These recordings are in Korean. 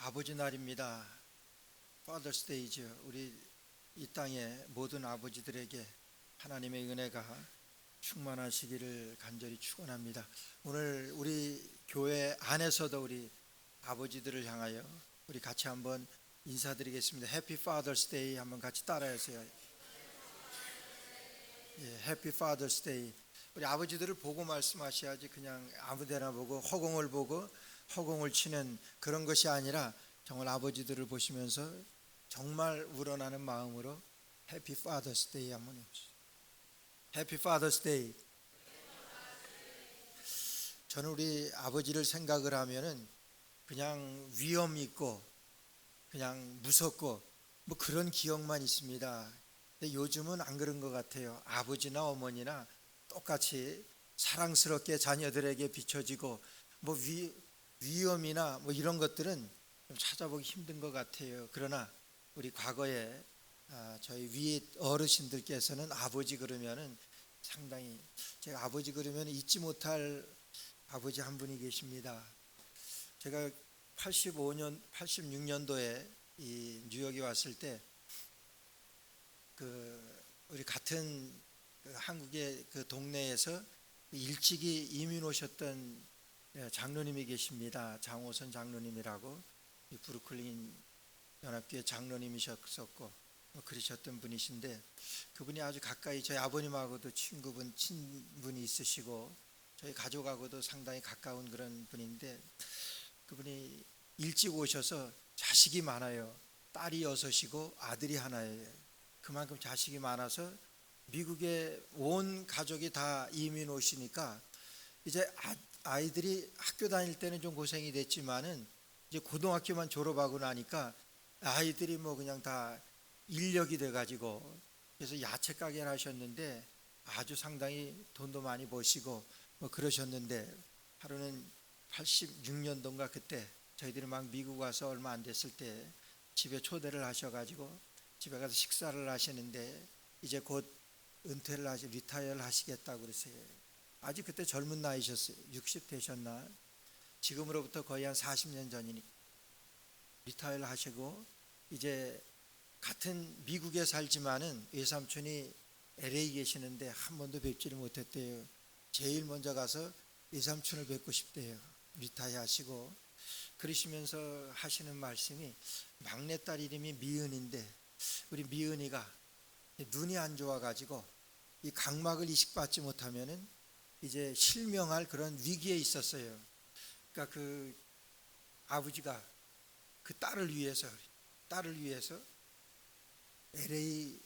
아버지 날입니다. Father's Day죠. 우리 이 땅의 모든 아버지들에게 하나님의 은혜가 충만하시기를 간절히 축원합니다. 오늘 우리 교회 안에서도 우리 아버지들을 향하여 우리 같이 한번 인사드리겠습니다. Happy Father's Day 한번 같이 따라하세요. 예, Happy Father's Day. 우리 아버지들을 보고 말씀하셔야지 그냥 아무데나 보고 허공을 보고 허공을 치는 그런 것이 아니라 정말 아버지들을 보시면서 정말 우러나는 마음으로 Happy Father's Day 한번 해보시죠. Happy Father's Day. 저는 우리 아버지를 생각을 하면은 그냥 위험 있고 그냥 무섭고 뭐 그런 기억만 있습니다. 근데 요즘은 안 그런 것 같아요. 아버지나 어머니나 똑같이 사랑스럽게 자녀들에게 비춰지고 뭐 위험이나 뭐 이런 것들은 좀 찾아보기 힘든 것 같아요. 그러나 우리 과거에 저희 위 어르신들께서는 아버지 그러면은 상당히 제가 아버지 그러면 잊지 못할 아버지 한 분이 계십니다. 제가 86년도에 이 뉴욕에 왔을 때 우리 같은 한국의 그 동네에서 일찍이 이민 오셨던 장로님이 계십니다. 장호선 장로님이라고 브루클린 연합교회 장로님이셨었고 그러셨던 분이신데 그분이 아주 가까이 저희 아버님하고도 친분이 있으시고 저희 가족하고도 상당히 가까운 그런 분인데 그분이 일찍 오셔서 자식이 많아요. 딸이 6이고 아들이 하나예요. 그만큼 자식이 많아서 미국에 온 가족이 다 이민 오시니까 이제 아이들이 학교 다닐 때는 좀 고생이 됐지만은 이제 고등학교만 졸업하고 나니까 아이들이 뭐 그냥 다 인력이 돼 가지고 그래서 야채 가게를 하셨는데 아주 상당히 돈도 많이 버시고 뭐 그러셨는데 하루는 86년도인가 그때 저희들이 막 미국 와서 얼마 안 됐을 때 집에 초대를 하셔가지고 집에 가서 식사를 하시는데 이제 곧 은퇴를 리타이어를 하시겠다고 그러세요. 아직 그때 젊은 나이셨어요. 60 되셨나? 지금으로부터 거의 한 40년 전이니 리타이어를 하시고 이제 같은 미국에 살지만은 외삼촌이 LA 계시는데 한 번도 뵙지를 못했대요. 제일 먼저 가서 외삼촌을 뵙고 싶대요. 리타이어 하시고 그러시면서 하시는 말씀이 막내딸 이름이 미은인데 우리 미은이가 눈이 안 좋아가지고 이 각막을 이식받지 못하면은 이제 실명할 그런 위기에 있었어요. 그러니까 그 아버지가 그 딸을 위해서 LA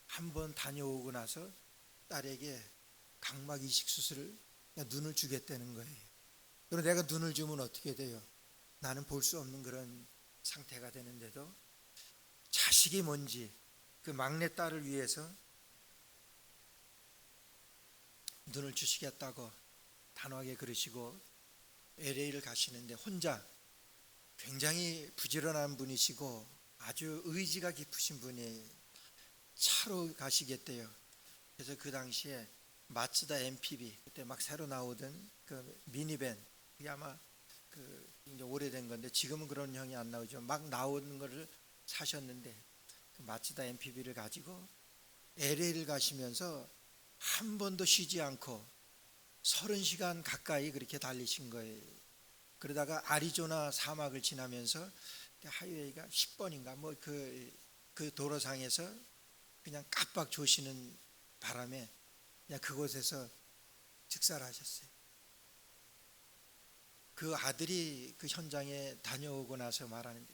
한번 다녀오고 나서 딸에게 각막 이식 수술을 눈을 주겠다는 거예요. 그럼 내가 눈을 주면 어떻게 돼요? 나는 볼 수 없는 그런 상태가 되는데도 자식이 뭔지 그 막내 딸을 위해서 눈을 주시겠다고 단호하게 그러시고 LA를 가시는데 혼자 굉장히 부지런한 분이시고 아주 의지가 깊으신 분이 차로 가시겠대요. 그래서 그 당시에 마츠다 MPV 그때 막 새로 나오던 그 미니밴 그게 아마 그 이제 오래된 건데 지금은 그런 형이 안 나오죠. 막 나오는 거를 사셨는데 그 마츠다 MPV를 가지고 LA를 가시면서 한 번도 쉬지 않고 30시간 가까이 그렇게 달리신 거예요. 그러다가 아리조나 사막을 지나면서 하이웨이가 10번인가 뭐 그 도로상에서 그냥 깜빡 조시는 바람에 그냥 그곳에서 즉사를 하셨어요. 그 아들이 그 현장에 다녀오고 나서 말하는데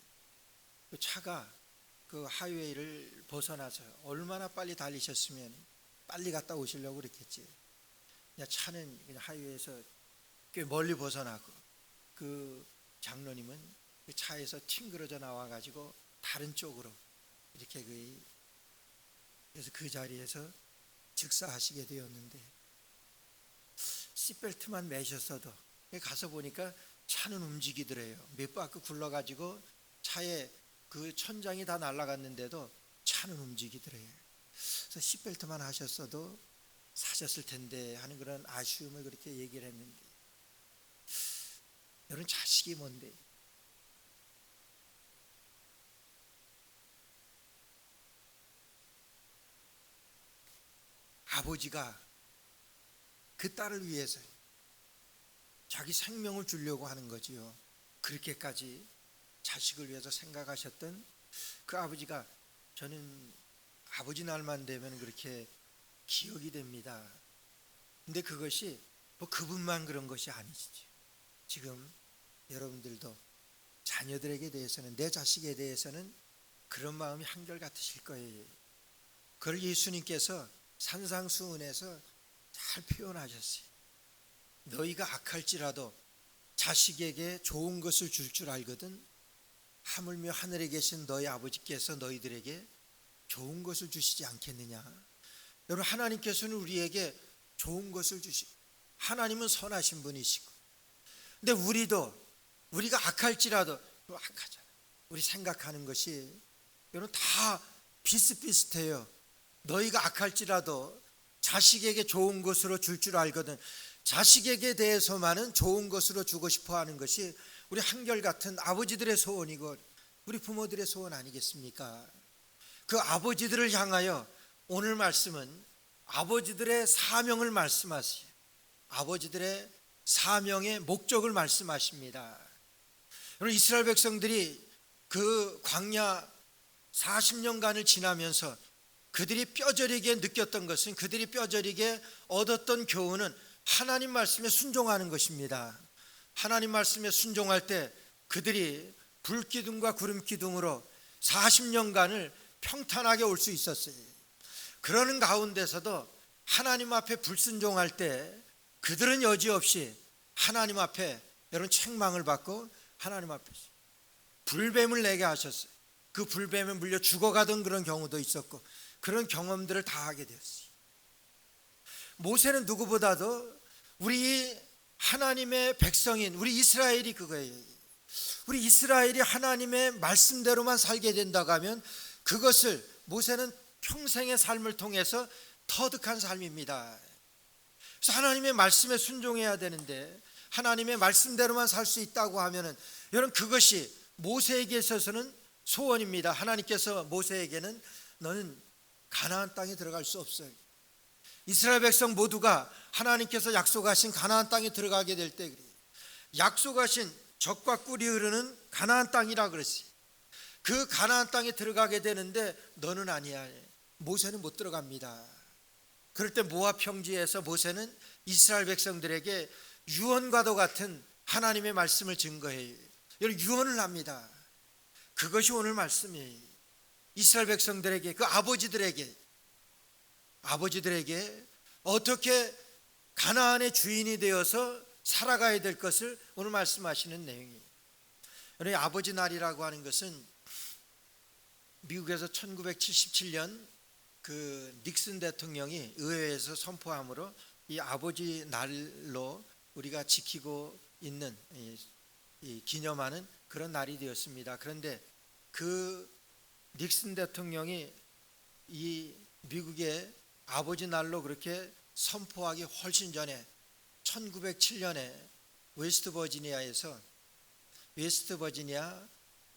그 차가 그 하이웨이를 벗어나서 얼마나 빨리 달리셨으면 빨리 갔다 오시려고 그랬겠지. 그냥 차는 그냥 하이웨이에서 꽤 멀리 벗어나고 그 장로님은 그 차에서 튕그러져 나와가지고 다른 쪽으로 이렇게 그래서 그 자리에서 즉사하시게 되었는데 시트벨트만 매셨어도 가서 보니까 차는 움직이더래요. 몇 바퀴 굴러가지고 차에 그 천장이 다 날아갔는데도 차는 움직이더래요. 그래서 시트벨트만 하셨어도 사셨을 텐데 하는 그런 아쉬움을 그렇게 얘기를 했는데 여러분 자식이 뭔데 아버지가 그 딸을 위해서 자기 생명을 주려고 하는 거지요. 그렇게까지 자식을 위해서 생각하셨던 그 아버지가, 저는 아버지 날만 되면 그렇게 기억이 됩니다. 근데 그것이 뭐 그분만 그런 것이 아니지. 지금 여러분들도 자녀들에게 대해서는, 내 자식에 대해서는 그런 마음이 한결같으실 거예요. 그걸 예수님께서 산상수훈에서 잘 표현하셨어요. 너희가 악할지라도 자식에게 좋은 것을 줄 줄 알거든 하물며 하늘에 계신 너희 아버지께서 너희들에게 좋은 것을 주시지 않겠느냐. 여러분, 하나님께서는 우리에게 좋은 것을 주시고, 하나님은 선하신 분이시고, 근데 우리가 악할지라도, 악하잖아요. 우리 생각하는 것이 여러분 다 비슷비슷해요. 너희가 악할지라도 자식에게 좋은 것으로 줄 줄 알거든. 자식에게 대해서만은 좋은 것으로 주고 싶어 하는 것이 우리 한결같은 아버지들의 소원이고 우리 부모들의 소원 아니겠습니까? 그 아버지들을 향하여 오늘 말씀은 아버지들의 사명을 말씀하시요, 아버지들의 사명의 목적을 말씀하십니다. 여러분, 이스라엘 백성들이 그 광야 40년간을 지나면서 그들이 뼈저리게 느꼈던 것은, 그들이 뼈저리게 얻었던 교훈은 하나님 말씀에 순종하는 것입니다. 하나님 말씀에 순종할 때 그들이 불기둥과 구름기둥으로 40년간을 평탄하게 올 수 있었어요. 그러는 가운데서도 하나님 앞에 불순종할 때 그들은 여지없이 하나님 앞에 여러분 책망을 받고 하나님 앞에 불뱀을 내게 하셨어요. 그 불뱀에 물려 죽어가던 그런 경우도 있었고, 그런 경험들을 다 하게 되었어요. 모세는 누구보다도 우리 하나님의 백성인 우리 이스라엘이 그거예요. 우리 이스라엘이 하나님의 말씀대로만 살게 된다고 하면 그것을 모세는 평생의 삶을 통해서 터득한 삶입니다. 그래서 하나님의 말씀에 순종해야 되는데, 하나님의 말씀대로만 살 수 있다고 하면은 여러분, 그것이 모세에게 있어서는 소원입니다. 하나님께서 모세에게는 너는 가나안 땅에 들어갈 수 없어요. 이스라엘 백성 모두가 하나님께서 약속하신 가나안 땅에 들어가게 될 때 약속하신 젖과 꿀이 흐르는 가나안 땅이라 그랬어요. 그 가나안 땅에 들어가게 되는데 너는 아니야. 모세는 못 들어갑니다. 그럴 때 모압 평지에서 모세는 이스라엘 백성들에게 유언과도 같은 하나님의 말씀을 증거해요. 여러분, 유언을 합니다. 그것이 오늘 말씀이에요. 이스라엘 백성들에게, 그 아버지들에게 어떻게 가나안의 주인이 되어서 살아가야 될 것을 오늘 말씀하시는 내용이에요. 여러분, 아버지 날이라고 하는 것은 미국에서 1977년 그 닉슨 대통령이 의회에서 선포함으로 이 아버지 날로 우리가 지키고 있는 이 기념하는 그런 날이 되었습니다. 그런데 그 닉슨 대통령이 이 미국의 아버지 날로 그렇게 선포하기 훨씬 전에 1907년에 웨스트 버지니아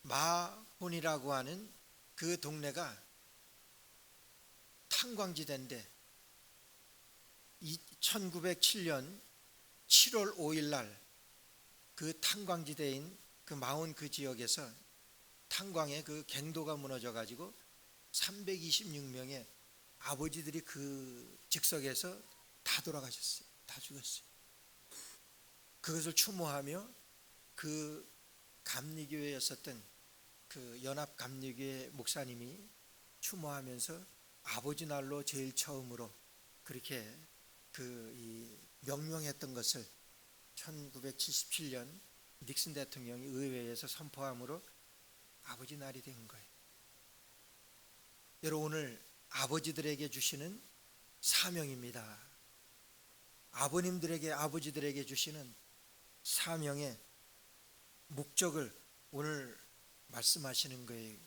마혼이라고 하는 그 동네가 탄광지대인데 1907년 7월 5일 날 그 탄광지대인 그 마혼 그 지역에서 탄광의 그 갱도가 무너져 가지고 326명의 아버지들이 그 즉석에서 다 돌아가셨어요. 다 죽었어요. 그것을 추모하며 그 감리교회였었던 그 연합 감리교회 목사님이 추모하면서 아버지 날로 제일 처음으로 그렇게 이 명명했던 것을 1977년 닉슨 대통령이 의회에서 선포함으로 아버지 날이 된 거예요. 여러분, 오늘 아버지들에게 주시는 사명입니다. 아버지들에게 주시는 사명의 목적을 오늘 말씀하시는 거예요.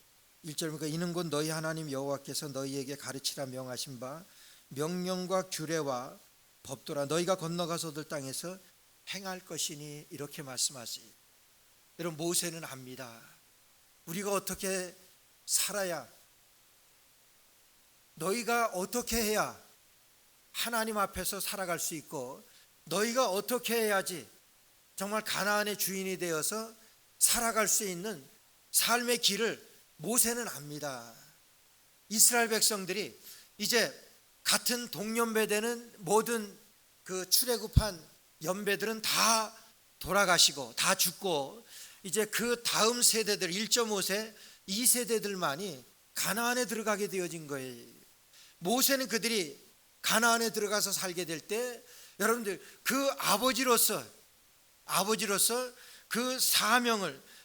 1절입니까? 이는 곧 너희 하나님 여호와께서 너희에게 가르치라 명하신 바 명령과 규례와 법도라 너희가 건너가서 얻을 땅에서 행할 것이니, 이렇게 말씀하세요. 여러분, 모세는 압니다. 우리가 어떻게 살아야, 너희가 어떻게 해야 하나님 앞에서 살아갈 수 있고 너희가 어떻게 해야지 정말 가나안의 주인이 되어서 살아갈 수 있는 삶의 길을 모세는 압니다. 이스라엘 백성들이 이제 같은 동년배되는 모든 그 출애굽한 연배들은 다 돌아가시고 다 죽고 이제 그 다음 세대들 1.5세 2세대들만이 가나안에 들어가게 되어진 거예요. 모세는 그들이 가나안에 들어가서 살게 될 때 여러분들 그 아버지로서 그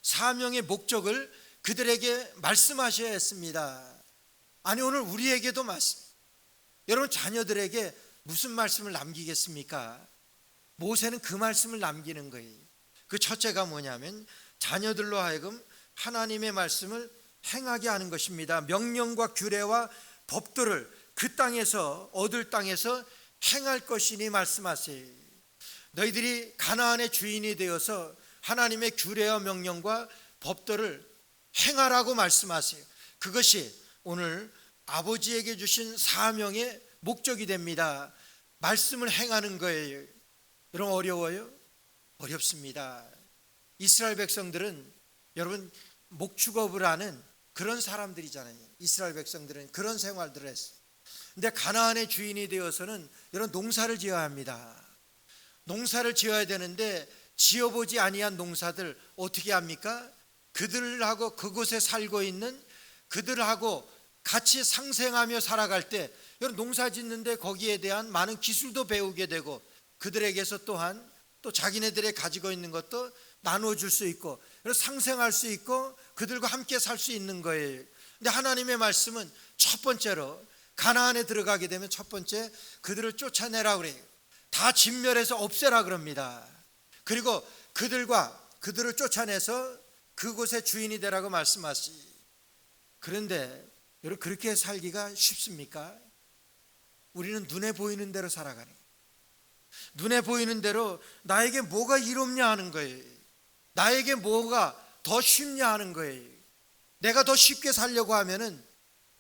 사명의 목적을 그들에게 말씀하셔야 했습니다. 아니 오늘 우리에게도 여러분 자녀들에게 무슨 말씀을 남기겠습니까? 모세는 그 말씀을 남기는 거예요. 그 첫째가 뭐냐면 자녀들로 하여금 하나님의 말씀을 행하게 하는 것입니다. 명령과 규례와 법도를 그 땅에서 얻을 땅에서 행할 것이니 말씀하세요. 너희들이 가나안의 주인이 되어서 하나님의 규례와 명령과 법도를 행하라고 말씀하세요. 그것이 오늘 아버지에게 주신 사명의 목적이 됩니다. 말씀을 행하는 거예요. 여러분 어려워요? 어렵습니다. 이스라엘 백성들은 여러분 목축업을 하는 그런 사람들이잖아요. 이스라엘 백성들은 그런 생활들을 했어요. 근데 가나안의 주인이 되어서는 여러분 농사를 지어야 합니다. 농사를 지어야 되는데 지어보지 아니한 농사들 어떻게 합니까? 그들하고 그곳에 살고 있는 그들하고 같이 상생하며 살아갈 때 여러분 농사 짓는데 거기에 대한 많은 기술도 배우게 되고 그들에게서 또한 또 자기네들이 가지고 있는 것도 나눠줄 수 있고 상생할 수 있고 그들과 함께 살 수 있는 거예요. 근데 하나님의 말씀은 첫 번째로 가나안에 들어가게 되면 첫 번째 그들을 쫓아내라 그래요. 다 진멸해서 없애라 그럽니다. 그리고 그들을 쫓아내서 그곳의 주인이 되라고 말씀하시. 그런데 여러분 그렇게 살기가 쉽습니까? 우리는 눈에 보이는 대로 살아가는 거예요. 눈에 보이는 대로 나에게 뭐가 이롭냐 하는 거예요. 나에게 뭐가 더 쉽냐 하는 거예요. 내가 더 쉽게 살려고 하면은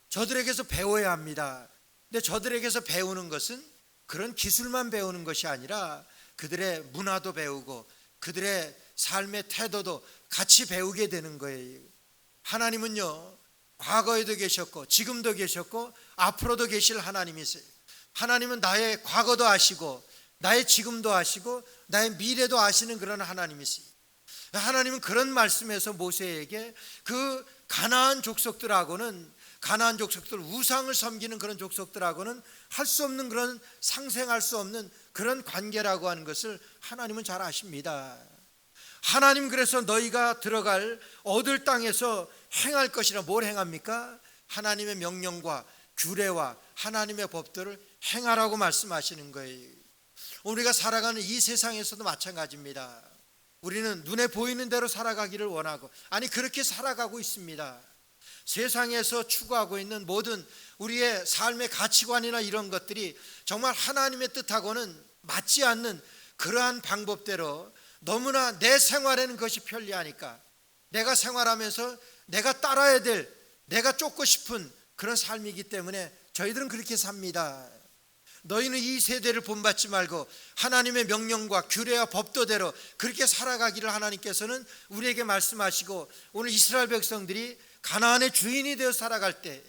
저들에게서 배워야 합니다. 근데 저들에게서 배우는 것은 그런 기술만 배우는 것이 아니라 그들의 문화도 배우고 그들의 삶의 태도도 같이 배우게 되는 거예요. 하나님은요 과거에도 계셨고 지금도 계셨고 앞으로도 계실 하나님이세요. 하나님은 나의 과거도 아시고 나의 지금도 아시고 나의 미래도 아시는 그런 하나님이세요. 하나님은 그런 말씀에서 모세에게 그 가나안 족속들 우상을 섬기는 그런 족속들하고는 할 수 없는 그런 상생할 수 없는 그런 관계라고 하는 것을 하나님은 잘 아십니다. 하나님 그래서 너희가 들어갈 얻을 땅에서 행할 것이라 뭘 행합니까? 하나님의 명령과 규례와 하나님의 법들을 행하라고 말씀하시는 거예요. 우리가 살아가는 이 세상에서도 마찬가지입니다. 우리는 눈에 보이는 대로 살아가기를 원하고 그렇게 살아가고 있습니다. 세상에서 추구하고 있는 모든 우리의 삶의 가치관이나 이런 것들이 정말 하나님의 뜻하고는 맞지 않는 그러한 방법대로 너무나 내 생활에는 그것이 편리하니까 내가 생활하면서 내가 따라야 될 내가 쫓고 싶은 그런 삶이기 때문에 저희들은 그렇게 삽니다. 너희는 이 세대를 본받지 말고 하나님의 명령과 규례와 법도대로 그렇게 살아가기를 하나님께서는 우리에게 말씀하시고 오늘 이스라엘 백성들이 가나안의 주인이 되어 살아갈 때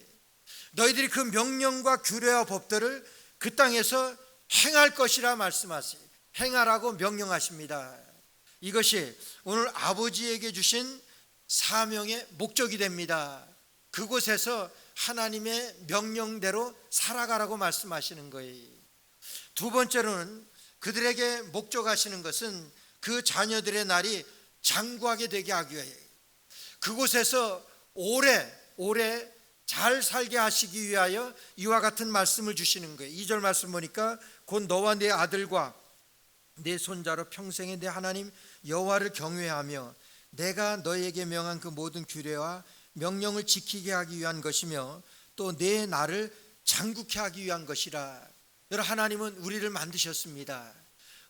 너희들이 그 명령과 규례와 법도를 그 땅에서 행할 것이라 말씀하세요. 행하라고 명령하십니다. 이것이 오늘 아버지에게 주신 사명의 목적이 됩니다. 그곳에서 하나님의 명령대로 살아가라고 말씀하시는 거예요. 두 번째로는 그들에게 목적하시는 것은 그 자녀들의 날이 장구하게 되게 하기 위해 그곳에서 오래 잘 살게 하시기 위하여 이와 같은 말씀을 주시는 거예요. 2절 말씀 보니까 곧 너와 네 아들과 네 손자로 평생에 내 하나님 여호와를 경외하며 내가 너에게 명한 그 모든 규례와 명령을 지키게 하기 위한 것이며 또 내 나를 장구케 하기 위한 것이라. 여러분 하나님은 우리를 만드셨습니다.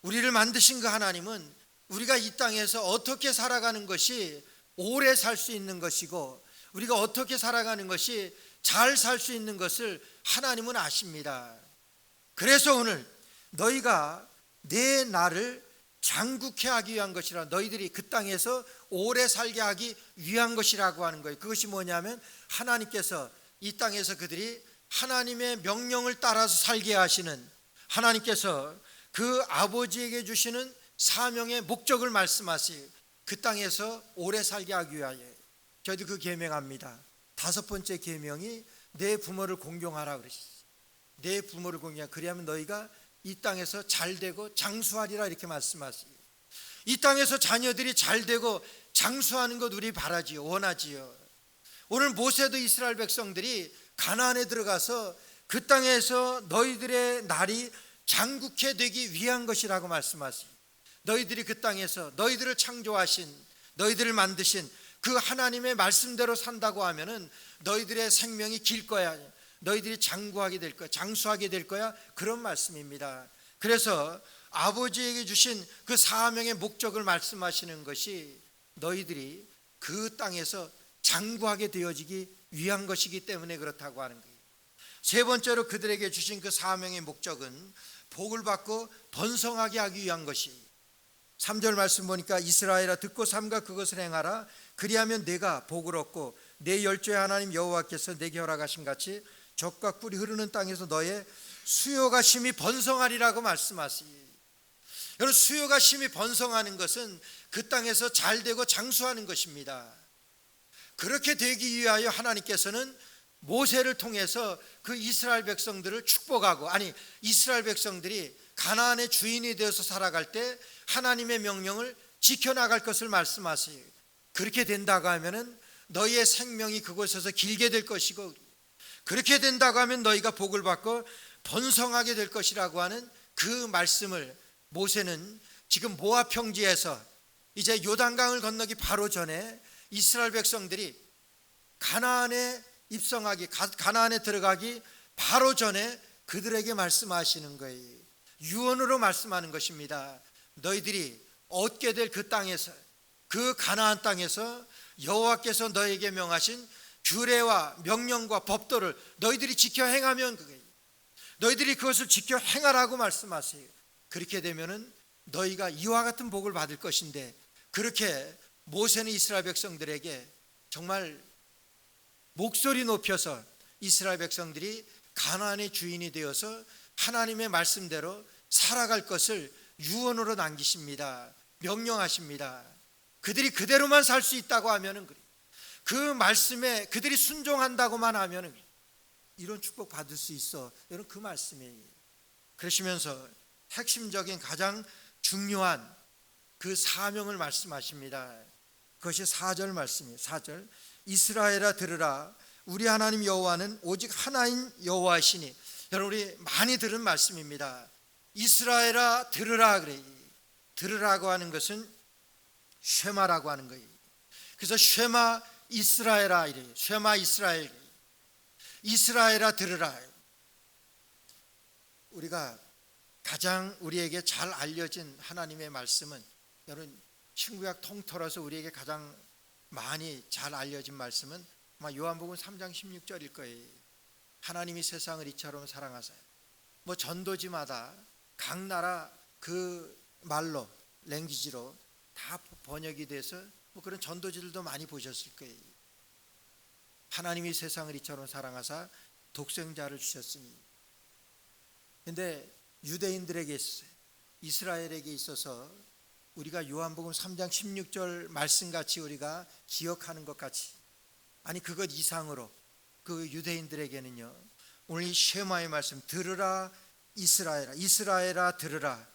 우리를 만드신 그 하나님은 우리가 이 땅에서 어떻게 살아가는 것이 오래 살 수 있는 것이고 우리가 어떻게 살아가는 것이 잘 살 수 있는 것을 하나님은 아십니다. 그래서 오늘 너희가 내 나를 장국케 하기 위한 것이라, 너희들이 그 땅에서 오래 살게 하기 위한 것이라고 하는 거예요. 그것이 뭐냐면 하나님께서 이 땅에서 그들이 하나님의 명령을 따라서 살게 하시는, 하나님께서 그 아버지에게 주시는 사명의 목적을 말씀하시, 그 땅에서 오래 살게 하기 위하여 저희도 그 계명합니다. 5번째 계명이 내 부모를 공경하라 그러셨어요. 내 부모를 공경하라. 그리하면 너희가 이 땅에서 잘되고 장수하리라 이렇게 말씀하시요. 이 땅에서 자녀들이 잘되고 장수하는 것 우리 바라지요, 원하지요. 오늘 모세도 이스라엘 백성들이 가나안에 들어가서 그 땅에서 너희들의 날이 장국해 되기 위한 것이라고 말씀하시요. 너희들이 그 땅에서 너희들을 창조하신, 너희들을 만드신 그 하나님의 말씀대로 산다고 하면은 너희들의 생명이 길 거야, 너희들이 장구하게 될 거야, 장수하게 될 거야, 그런 말씀입니다. 그래서 아버지에게 주신 그 사명의 목적을 말씀하시는 것이 너희들이 그 땅에서 장구하게 되어지기 위한 것이기 때문에 그렇다고 하는 거예요. 세 번째로 그들에게 주신 그 사명의 목적은 복을 받고 번성하게 하기 위한 것이, 3절 말씀 보니까 이스라엘아 듣고 삼가 그것을 행하라. 그리하면 내가 복을 얻고 내 열조의 하나님 여호와께서 내게 허락하신 같이 젖과 꿀이 흐르는 땅에서 너의 수요가 심히 번성하리라고 말씀하시니, 여러분, 수요가 심히 번성하는 것은 그 땅에서 잘되고 장수하는 것입니다. 그렇게 되기 위하여 하나님께서는 모세를 통해서 그 이스라엘 백성들을 축복하고, 아니 이스라엘 백성들이 가나안의 주인이 되어서 살아갈 때 하나님의 명령을 지켜나갈 것을 말씀하세요. 그렇게 된다고 하면은 너희의 생명이 그곳에서 길게 될 것이고, 그렇게 된다고 하면 너희가 복을 받고 번성하게 될 것이라고 하는 그 말씀을 모세는 지금 모압 평지에서 이제 요단강을 건너기 바로 전에 이스라엘 백성들이 가나안에 입성하기, 가나안에 들어가기 바로 전에 그들에게 말씀하시는 거예요. 유언으로 말씀하는 것입니다. 너희들이 얻게 될 그 땅에서, 그 가나안 땅에서 여호와께서 너에게 명하신 규례와 명령과 법도를 너희들이 지켜 행하면, 그게 너희들이 그것을 지켜 행하라고 말씀하세요. 그렇게 되면은 너희가 이와 같은 복을 받을 것인데, 그렇게 모세는 이스라엘 백성들에게 정말 목소리 높여서 이스라엘 백성들이 가나안의 주인이 되어서 하나님의 말씀대로 살아갈 것을 유언으로 남기십니다. 명령하십니다. 그들이 그대로만 살 수 있다고 하면은, 그 말씀에 그들이 순종한다고만 하면은 이런 축복 받을 수 있어. 여러분, 그 말씀이에요. 그러시면서 핵심적인 가장 중요한 그 사명을 말씀하십니다. 그것이 4절 말씀이에요. 4절 이스라엘아 들으라. 우리 하나님 여호와는 오직 하나인 여호와시니. 여러분, 우리 많이 들은 말씀입니다. 이스라엘아 들으라 그래요. 들으라고 하는 것은 쉐마라고 하는 거예요. 그래서 쉐마 이스라엘아 이래요. 쉐마 이스라엘, 이스라엘아 들으라. 우리가 가장 우리에게 잘 알려진 하나님의 말씀은, 여러분 신구약 통틀어서 우리에게 가장 많이 잘 알려진 말씀은 아마 요한복음 3장 16절일 거예요. 하나님이 세상을 이처럼 사랑하사. 뭐 전도지마다 각 나라 그 말로, 랭귀지로 다 번역이 돼서 뭐 그런 전도지들도 많이 보셨을 거예요. 하나님이 세상을 이처럼 사랑하사 독생자를 주셨으니. 근데 유대인들에게 있어요, 이스라엘에게 있어서 우리가 요한복음 3장 16절 말씀같이 우리가 기억하는 것 같이, 아니 그것 이상으로 그 유대인들에게는요, 오늘 이 쉐마의 말씀, 들으라 이스라엘아, 이스라엘아 들으라,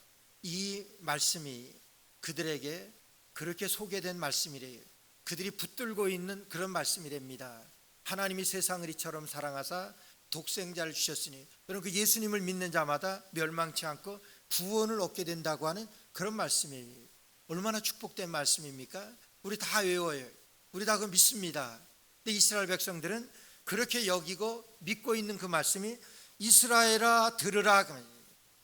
이 말씀이 그들에게 그렇게 소개된 말씀이래요. 그들이 붙들고 있는 그런 말씀이랍니다. 하나님이 세상을 이처럼 사랑하사 독생자를 주셨으니, 여러분 그 예수님을 믿는 자마다 멸망치 않고 구원을 얻게 된다고 하는 그런 말씀이에요. 얼마나 축복된 말씀입니까? 우리 다 외워요. 우리 다 그거 믿습니다. 근데 이스라엘 백성들은 그렇게 여기고 믿고 있는 그 말씀이 이스라엘아 들으라,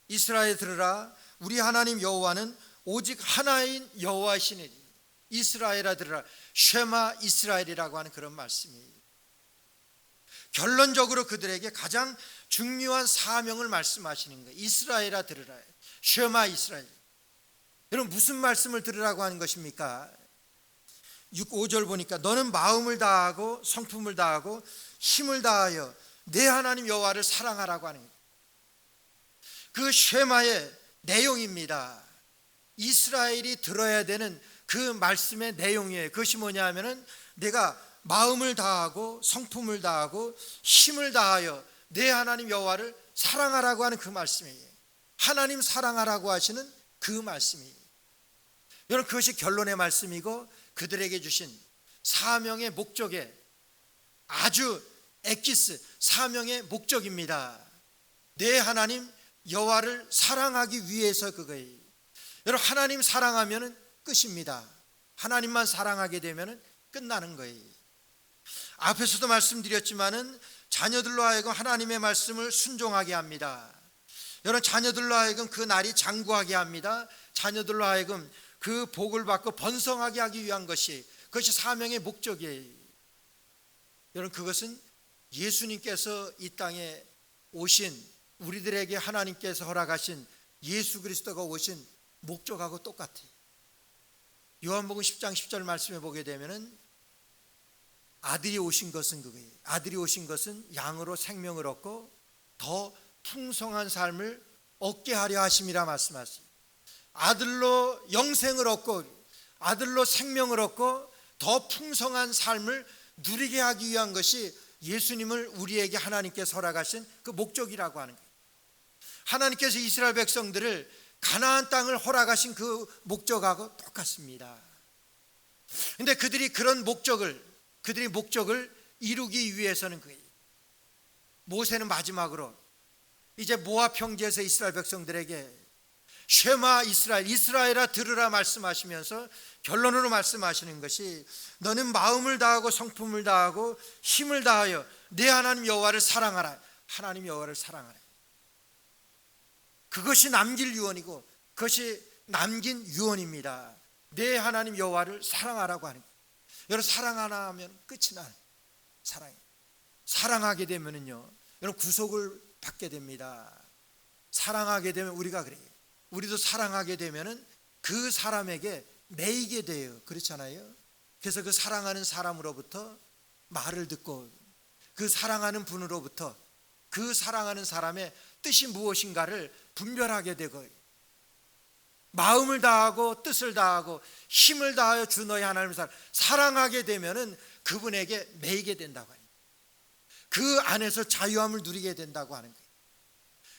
이스라엘 들으라. 우리 하나님 여호와는 오직 하나인 여호와시니. 이스라엘아 들으라. 쉐마 이스라엘이라고 하는 그런 말씀이에요. 결론적으로 그들에게 가장 중요한 사명을 말씀하시는 거예요. 이스라엘아 들으라. 쉐마 이스라엘. 여러분 무슨 말씀을 들으라고 하는 것입니까? 5절 보니까 너는 마음을 다하고 성품을 다하고 힘을 다하여 내 하나님 여호와를 사랑하라고 하는 거예요. 그 쉐마의 내용입니다. 이스라엘이 들어야 되는 그 말씀의 내용이에요. 그것이 뭐냐 하면은 내가 마음을 다하고 성품을 다하고 힘을 다하여 내 하나님 여호와를 사랑하라고 하는 그 말씀이에요. 하나님 사랑하라고 하시는 그 말씀이에요. 여러분 그것이 결론의 말씀이고 그들에게 주신 사명의 목적의 아주 엑기스 사명의 목적입니다. 내 하나님 여호와를 사랑하기 위해서 그거예요. 여러분 하나님 사랑하면 끝입니다. 하나님만 사랑하게 되면 끝나는 거예요. 앞에서도 말씀드렸지만은 자녀들로 하여금 하나님의 말씀을 순종하게 합니다. 여러분 자녀들로 하여금 그 날이 장구하게 합니다. 자녀들로 하여금 그 복을 받고 번성하게 하기 위한 그것이 사명의 목적이에요. 여러분 그것은 예수님께서 이 땅에 오신 우리들에게 하나님께서 허락하신 예수 그리스도가 오신 목적하고 똑같아요. 요한복음 10장 10절 말씀에 보게 되면은 아들이 오신 것은 그거예요. 아들이 오신 것은 양으로 생명을 얻고 더 풍성한 삶을 얻게 하려 하심이라 말씀하시죠. 아들로 영생을 얻고 아들로 생명을 얻고 더 풍성한 삶을 누리게 하기 위한 것이 예수님을 우리에게 하나님께서 허락하신 그 목적이라고 하는 거예요. 하나님께서 이스라엘 백성들을 가나안 땅을 허락하신 그 목적하고 똑같습니다. 그런데 그들이 목적을 이루기 위해서는 그예요. 모세는 마지막으로 이제 모압 평지에서 이스라엘 백성들에게 쉐마 이스라엘아 들으라 말씀하시면서 결론으로 말씀하시는 것이 너는 마음을 다하고 성품을 다하고 힘을 다하여 내 하나님 여호와를 사랑하라. 하나님 여호와를 사랑하라. 그것이 남길 유언이고 그것이 남긴 유언입니다. 내 하나님 여호와를 사랑하라고 하는 거예요. 여러분 사랑 하나 하면 끝이 나요. 사랑하게 되면은요 여러분 구속을 받게 됩니다. 사랑하게 되면 우리가 그래요. 우리도 사랑하게 되면은 그 사람에게 매이게 돼요. 그렇잖아요. 그래서 그 사랑하는 사람으로부터 말을 듣고 그 사랑하는 분으로부터 그 사랑하는 사람의 뜻이 무엇인가를 분별하게 되고 마음을 다하고 뜻을 다하고 힘을 다하여 주 너희 하나님을 사랑하게 되면은 그분에게 매이게 된다고 해요. 그 안에서 자유함을 누리게 된다고 하는 거예요.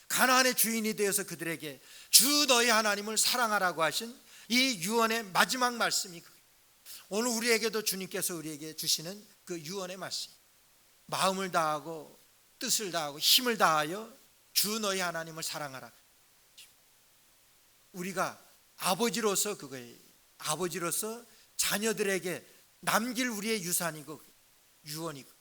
가나안의 주인이 되어서 그들에게 주 너희 하나님을 사랑하라고 하신 이 유언의 마지막 말씀이 그거예요. 오늘 우리에게도 주님께서 우리에게 주시는 그 유언의 말씀, 마음을 다하고 뜻을 다하고 힘을 다하여 주 너희 하나님을 사랑하라. 우리가 아버지로서 그거예요. 아버지로서 자녀들에게 남길 우리의 유산이고 유언이고.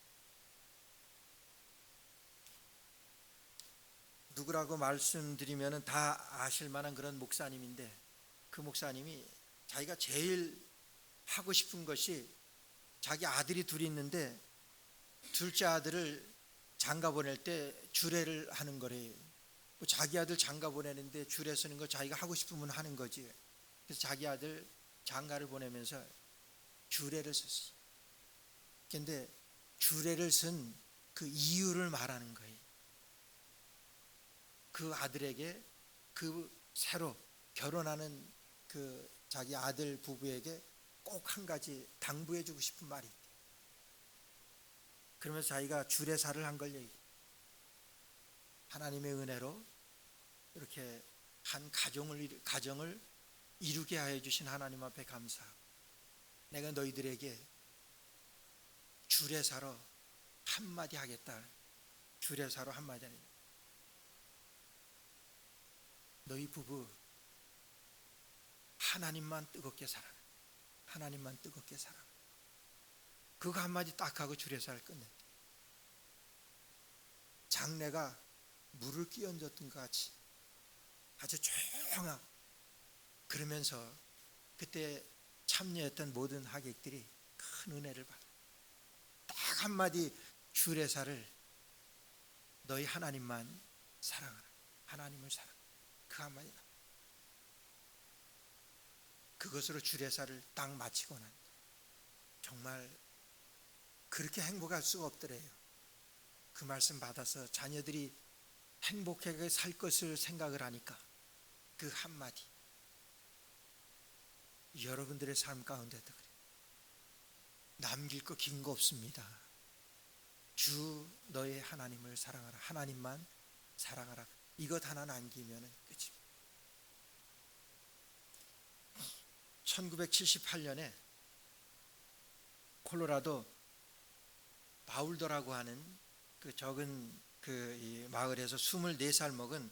누구라고 말씀드리면 다 아실 만한 그런 목사님인데 그 목사님이 자기가 제일 하고 싶은 것이 자기 아들이 둘이 있는데 둘째 아들을 장가 보낼 때 주례를 하는 거래요. 자기 아들 장가 보내는데 주례 쓰는 거 자기가 하고 싶으면 하는 거지. 그래서 자기 아들 장가를 보내면서 주례를 썼어요. 그런데 주례를 쓴 그 이유를 말하는 거예요. 그 아들에게 그 새로 결혼하는 그 자기 아들 부부에게 꼭 한 가지 당부해 주고 싶은 말이 있대요. 그러면서 자기가 주례사를 한 걸 얘기해요. 하나님의 은혜로 이렇게 한 가정을 이루게 하여 주신 하나님 앞에 감사하고 내가 너희들에게 주례사로 한마디 하겠다. 주례사로 한마디 하겠다. 너희 부부 하나님만 뜨겁게 살아라. 하나님만 뜨겁게 살아라. 그거 한마디 딱 하고 주례사를 끝냈대. 장례가 물을 끼얹었던 것 같이 아주 조용하고 그러면서 그때 참여했던 모든 하객들이 큰 은혜를 받아. 딱 한마디 주례사를 너희 하나님만 사랑하라. 하나님을 사랑. 그 한마디. 그것으로 주례사를 딱 마치고 난 정말 그렇게 행복할 수가 없더래요. 그 말씀 받아서 자녀들이 행복하게 살 것을 생각을 하니까 그 한마디, 여러분들의 삶 가운데도 그래요. 남길 거 긴 거 없습니다. 주 너의 하나님을 사랑하라. 하나님만 사랑하라. 이것 하나 남기면 끝입니다. 1978년에 콜로라도 바울더라고 하는 그 적은 이 마을에서 24살 먹은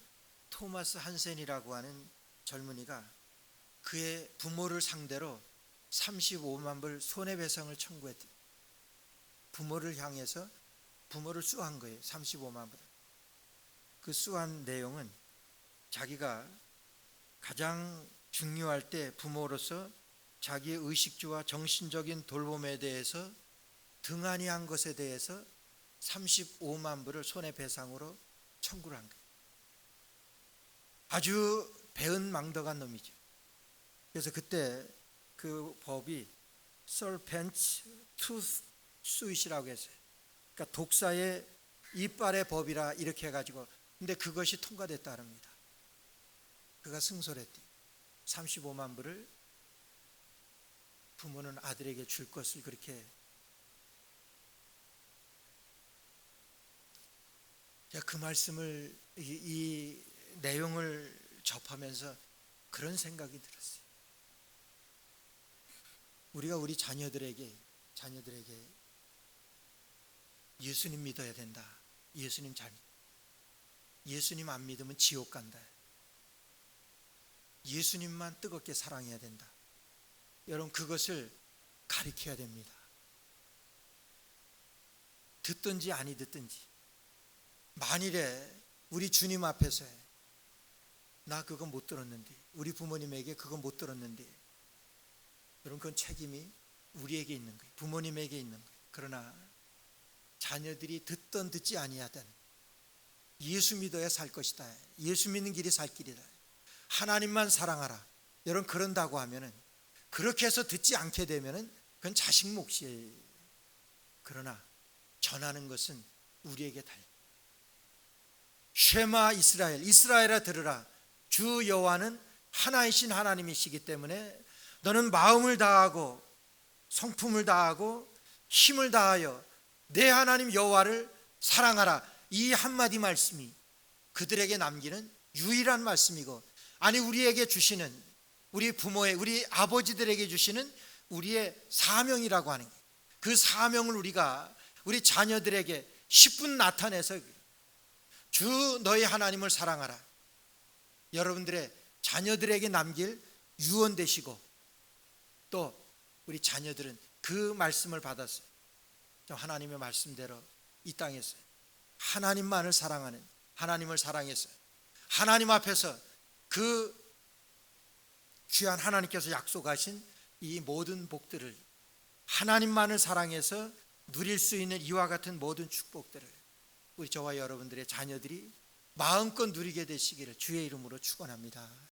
토마스 한센이라고 하는 젊은이가 그의 부모를 상대로 35만 불 손해배상을 청구했대요. 부모를 향해서 부모를 수한 거예요. 35만 불. 그 수한 내용은 자기가 가장 중요할 때 부모로서 자기의 의식주와 정신적인 돌봄에 대해서 등한히 한 것에 대해서 35만 불을 손해배상으로 청구를 한 거예요. 아주 배은망덕한 놈이죠. 그래서 그때 그 법이 Serpent's Tooth Suit이라고 했어요. 그러니까 독사의 이빨의 법이라 이렇게 해가지고, 근데 그것이 통과됐다 합니다. 그가 승소했대요. 35만 불을 부모는 아들에게 줄 것을 그렇게. 제가 그 말씀을 이 내용을 접하면서 그런 생각이 들었어요. 우리가 우리 자녀들에게 예수님 믿어야 된다. 예수님 잘 믿다. 예수님 안 믿으면 지옥 간다. 예수님만 뜨겁게 사랑해야 된다. 여러분, 그것을 가르쳐야 됩니다. 듣든지 아니 듣든지. 만일에 우리 주님 앞에서 나 그거 못 들었는데, 우리 부모님에게 그거 못 들었는데, 여러분, 그건 책임이 우리에게 있는 거예요. 부모님에게 있는 거예요. 그러나 자녀들이 듣던 듣지 아니하던 예수 믿어야 살 것이다. 예수 믿는 길이 살 길이다. 하나님만 사랑하라. 여러분, 그런다고 하면은, 그렇게 해서 듣지 않게 되면은 그건 자식 몫이에요. 그러나 전하는 것은 우리에게 달려. 쉐마 이스라엘, 이스라엘아 들으라. 주 여호와는 하나이신 하나님이시기 때문에 너는 마음을 다하고 성품을 다하고 힘을 다하여 내 하나님 여호와를 사랑하라. 이 한마디 말씀이 그들에게 남기는 유일한 말씀이고, 아니 우리에게 주시는, 우리 부모의, 우리 아버지들에게 주시는 우리의 사명이라고 하는 거예요. 그 사명을 우리가 우리 자녀들에게 10분 나타내서 주 너희 하나님을 사랑하라. 여러분들의 자녀들에게 남길 유언 되시고, 또 우리 자녀들은 그 말씀을 받았어요. 하나님의 말씀대로 이 땅에서 하나님만을 사랑하는, 하나님을 사랑해서 하나님 앞에서 그 귀한 하나님께서 약속하신 이 모든 복들을, 하나님만을 사랑해서 누릴 수 있는 이와 같은 모든 축복들을 우리 저와 여러분들의 자녀들이 마음껏 누리게 되시기를 주의 이름으로 축원합니다.